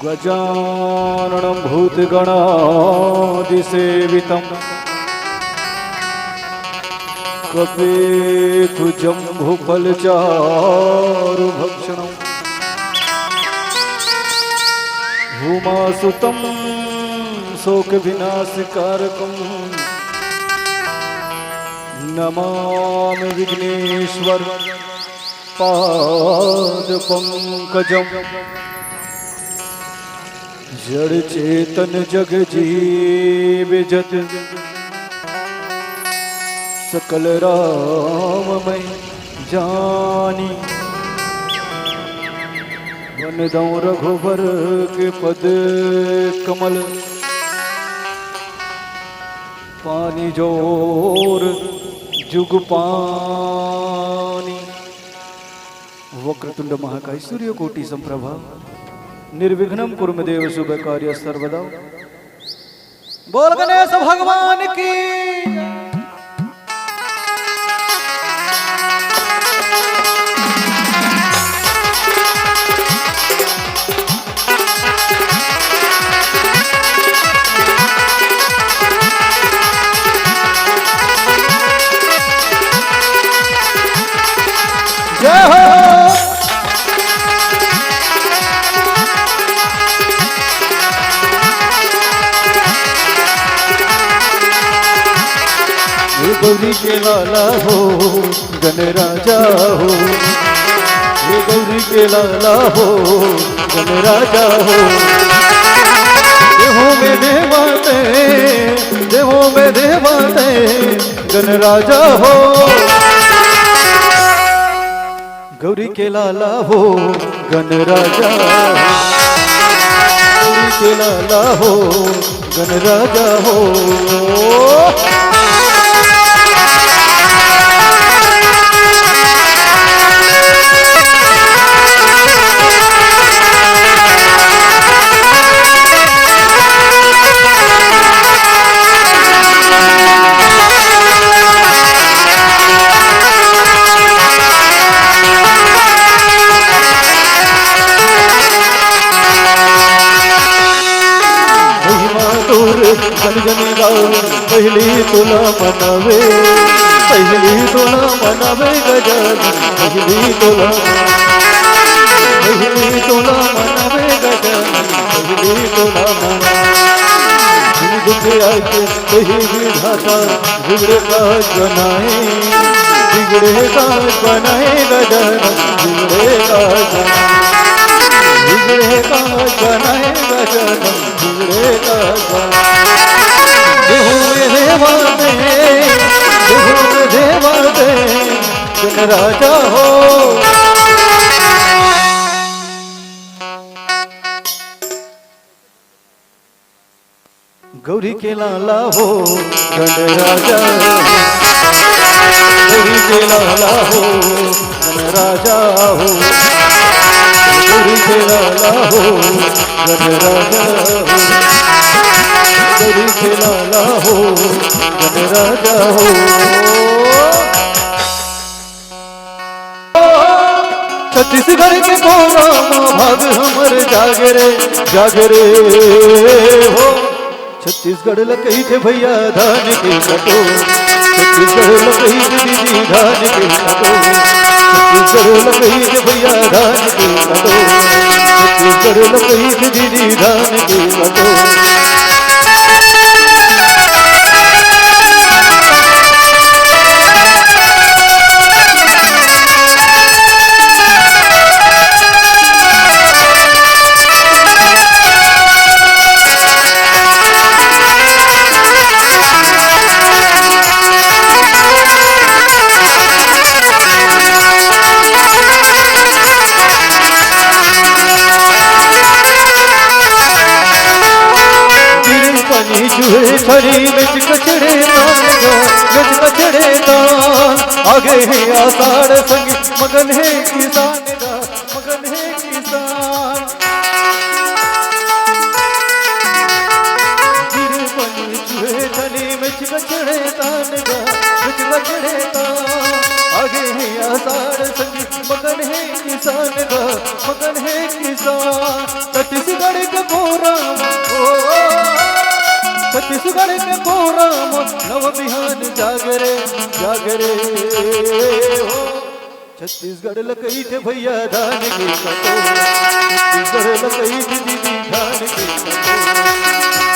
गजाननं भूतगणादिसेवितं कपिकुजम्भुफलचारुभक्षणं उमासुतं शोकविनाशकारकं नमामि विघ्नेश्वर पादपङ्कजम्। जड़ चेतन जग जीव जत सकल राममय जानी। वनदौ रघुबर के पद कमल पानी जोर जुग पानी। वक्रतुंड महाकाय सूर्यकोटि संप्रभा निर्विघ्नं कुर्मदेव शुभ कार्य सर्वदा। बोल गणेश भगवान की। जय हो। गौरी के लाला हो गणराजा हो, ये गौरी के लाला हो गणराजा हो। देवों में देवाते, देवों में देवाते गणराजा हो। गौरी के लाला हो गणराजा, गौरी के लाला हो गणराजा हो। पहली तुला मनावे, पहली तुला मनावे गजानन, पहली तुला, पहली तुला मनावे गजानन, पहली तुला मनावे। दुखे आके कही विधाता बिगड़े काज बनाए, बिगड़े काज बनाए गजानन, बिगड़े काज बनाए, बिगड़े काज बनाए गजानन, बिगड़े काज बनाए। देवाते, देवाते गणराजा हो। गौरी के लाला हो गणराजा, गौरी के लाला हो गणराजा हो। गौरी के लाला हो गणराजा हो, गौरी के लाला हो गणराजा हो। छत्तीसगढ़ के कोना भाग हमर जागरे जागरे हो। छत्तीसगढ़ लकही थे भैया धान के कटो, छत्तीसगढ़ लकही थे दीदी धान के कटो, छत्तीसगढ़ लकही थे भैया धान के कटो, छत्तीसगढ़ लकही थे दीदी धान के कटो। हरी गज कचड़े तान, गज कचड़े तान। आगे है आषाढ़ संग मगन है किसान गा, मगन है किसान। गिर बनी चुहे थली में कचड़े तान गा, गज कचड़े तान। आगे है आषाढ़ संग मगन है किसान गा, मगन है किसान। छत्तीसगढ़ कोराम ओ छत्तीसगढ़ के कोराम नव बिहान जागरे जागरे हो छत्तीसगढ़ लकई थे भैया धान के कटोरा छत्तीसगढ़ लकई थे दीदी धान के कटोरा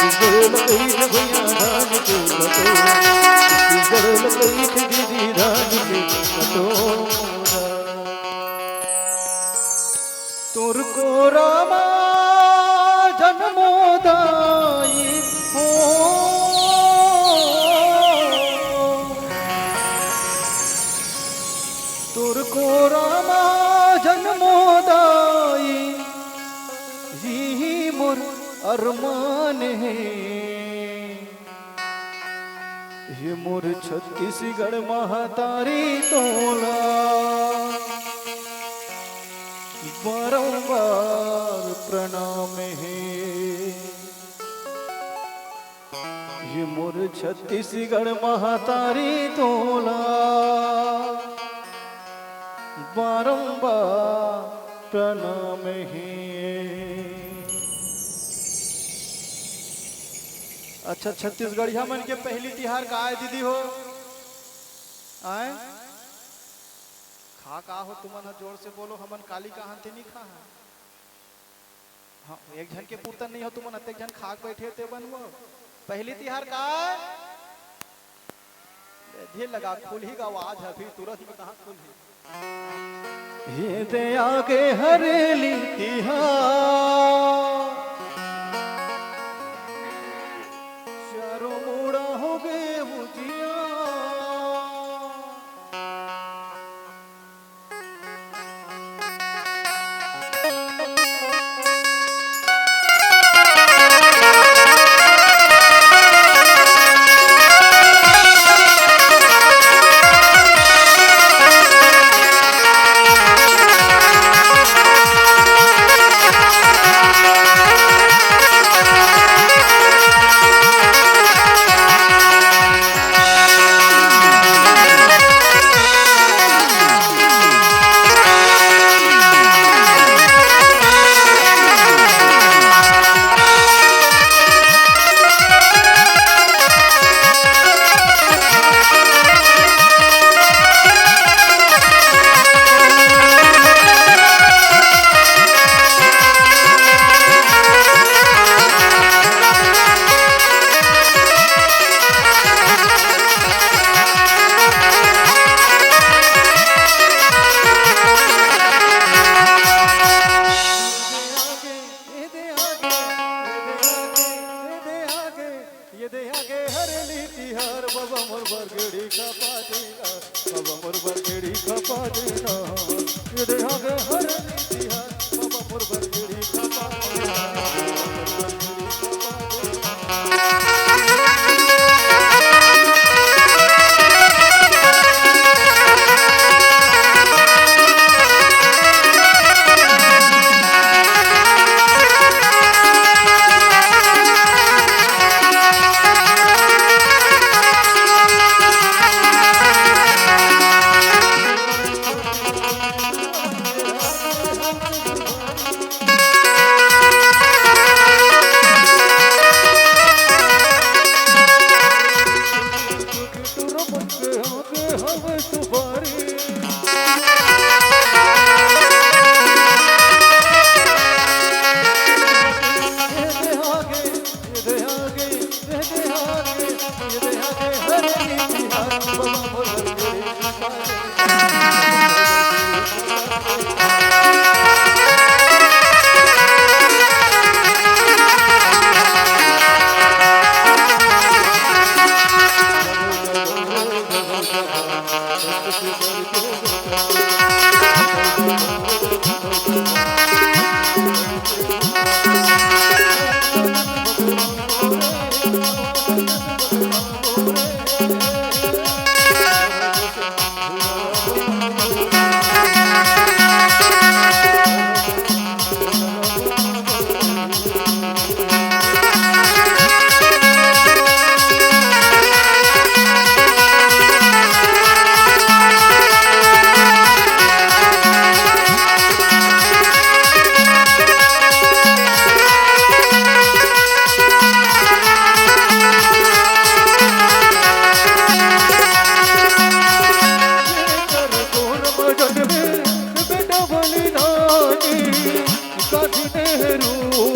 छत्तीसगढ़ लकई थे भैया धान के कटोरा छत्तीसगढ़ लकई थे दीदी धान के कटोरा तुर को रामा जन्मोदाई हो तुर को रामा जन्मोदाई यही मोर अरमान है ये मोर छत्तीसगढ़ महातारी तोला बारंबार प्रणाम है ये मोर छत्तीसगढ़ महातारी तोला बारंबार प्रणाम है। अच्छा छत्तीसगढ़िया मन के पहली तिहार का आए दीदी हो आए खा का हो तुमन जोर से बोलो हमन काली का हंते नहीं खा हाँ एक जन के पूतन नहीं हो तुमन अतेक जन खाक बैठे ते बनवो पहली तिहार का धीर लगा खुल ही आवाज है फिर तुरंत में कहा खुल ही ये दे आगे हरेली तिहार चारों मोड़ा हो गए मुझिया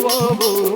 बाबू